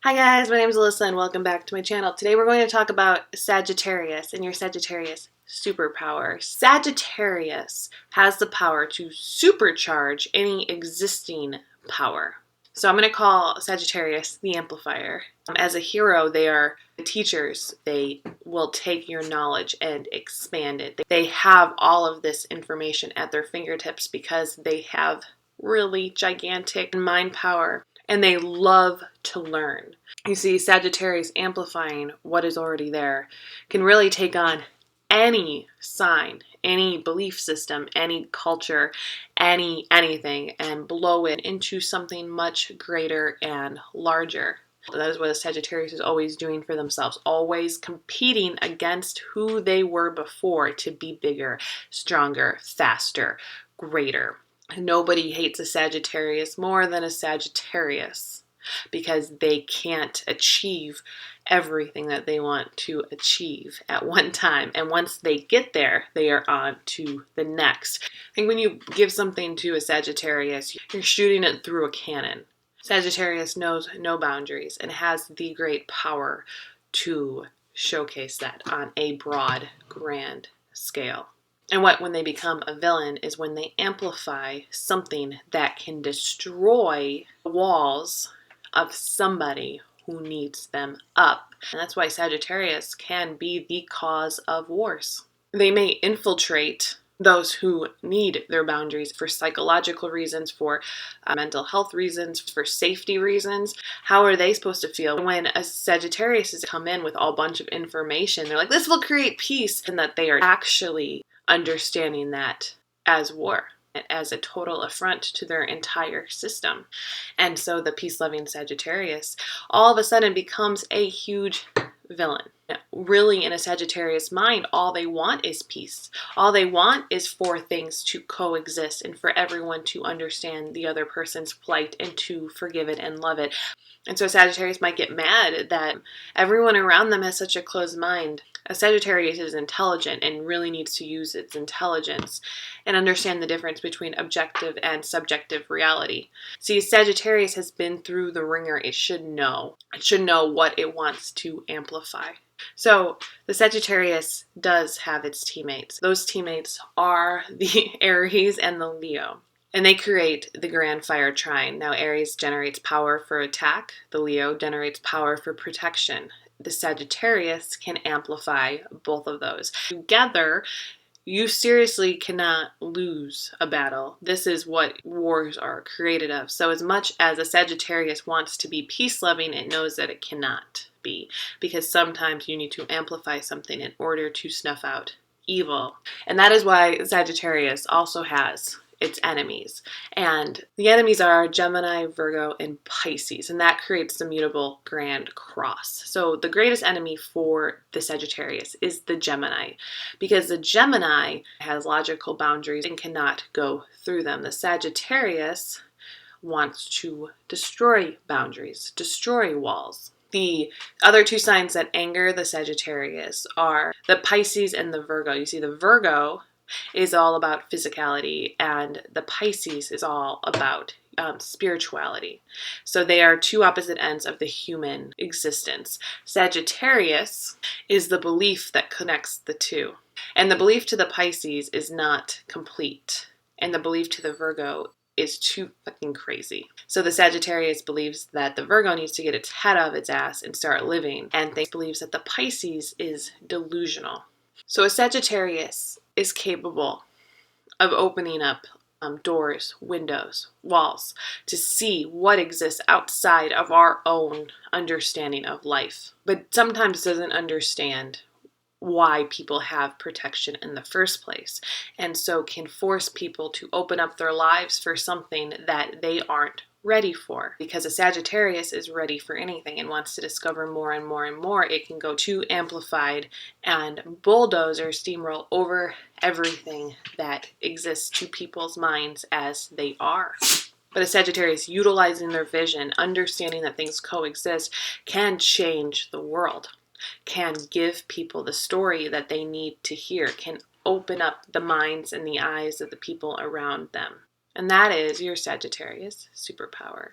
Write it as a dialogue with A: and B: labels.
A: Hi guys, my name is Alyssa and welcome back to my channel. Today we're going to talk about Sagittarius and your Sagittarius superpower. Sagittarius has the power to supercharge any existing power. So I'm going to call Sagittarius the Amplifier. As a hero, they are the teachers. They will take your knowledge and expand it. They have all of this information at their fingertips because they have really gigantic mind power. And they love to learn. You see, Sagittarius amplifying what is already there can really take on any sign, any belief system, any culture, anything, and blow it into something much greater and larger. That is what a Sagittarius is always doing for themselves, always competing against who they were before to be bigger, stronger, faster, greater. Nobody hates a Sagittarius more than a Sagittarius because they can't achieve everything that they want to achieve at one time. And once they get there, they are on to the next. I think when you give something to a Sagittarius, you're shooting it through a cannon. Sagittarius knows no boundaries and has the great power to showcase that on a broad, grand scale. And when they become a villain is when they amplify something that can destroy the walls of somebody who needs them up. And that's why Sagittarius can be the cause of wars. They may infiltrate those who need their boundaries for psychological reasons, for mental health reasons, for safety reasons. How are they supposed to feel when a Sagittarius has come in with a bunch of information? They're like, this will create peace, and that they are actually understanding that as war, as a total affront to their entire system. And so the peace-loving Sagittarius all of a sudden becomes a huge villain. Really, in a Sagittarius mind, all they want is peace. All they want is for things to coexist and for everyone to understand the other person's plight and to forgive it and love it. And so Sagittarius might get mad that everyone around them has such a closed mind. A Sagittarius is intelligent and really needs to use its intelligence and understand the difference between objective and subjective reality. See, Sagittarius has been through the ringer. It should know. It should know what it wants to amplify. So the Sagittarius does have its teammates. Those teammates are the Aries and the Leo. And they create the grand fire trine. Now Aries generates power for attack. The Leo generates power for protection. The Sagittarius can amplify both of those. Together, you seriously cannot lose a battle. This is what wars are created of. So as much as a Sagittarius wants to be peace-loving, it knows that it cannot be. Because sometimes you need to amplify something in order to snuff out evil. And that is why Sagittarius also has its enemies. And the enemies are Gemini, Virgo, and Pisces. And that creates the mutable grand cross. So the greatest enemy for the Sagittarius is the Gemini, because the Gemini has logical boundaries and cannot go through them. The Sagittarius wants to destroy boundaries, destroy walls. The other two signs that anger the Sagittarius are the Pisces and the Virgo. You see, the Virgo is all about physicality and the Pisces is all about spirituality. So they are two opposite ends of the human existence. Sagittarius is the belief that connects the two. And the belief to the Pisces is not complete. And the belief to the Virgo is too fucking crazy. So the Sagittarius believes that the Virgo needs to get its head out of its ass and start living, and believes that the Pisces is delusional. So a Sagittarius is capable of opening up doors, windows, walls to see what exists outside of our own understanding of life, but sometimes doesn't understand why people have protection in the first place, and so can force people to open up their lives for something that they aren't ready for. Because a Sagittarius is ready for anything and wants to discover more and more and more, it can go too amplified and bulldoze or steamroll over everything that exists to people's minds as they are. But a Sagittarius utilizing their vision, understanding that things coexist, can change the world, can give people the story that they need to hear, can open up the minds and the eyes of the people around them. And that is your Sagittarius superpower.